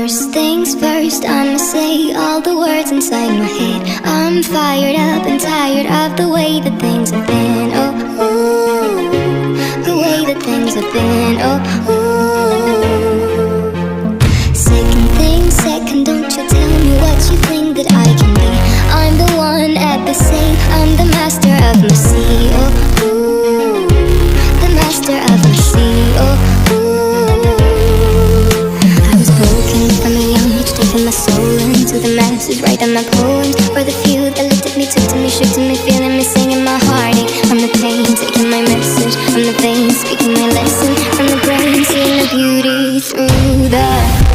First things first, I'ma say all the words inside my head. I'm fired up and tired of the way that things have been. Oh, ooh, the way that things have been. Oh, ooh. Second thing second, don't you tell me what you think that I can be. I'm the one at the same, I'm the master of my sea. Oh, ooh, the master of my sea. Oh, taking my soul into the masses, writing my poems for the few that looked at me, took to me, shook to me, feeling me, singing my heartache. From the pain, taking my message from the veins, speaking my lesson from the brain, seeing the beauty through the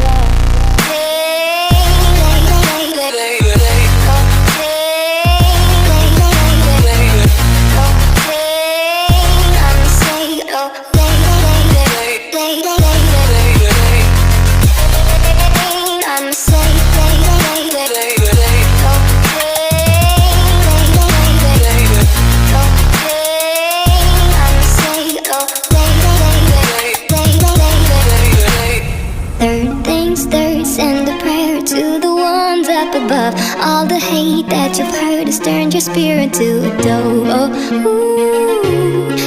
third, send a prayer to the ones up above. All the hate that you've heard has turned your spirit to a dove. Oh, ooh.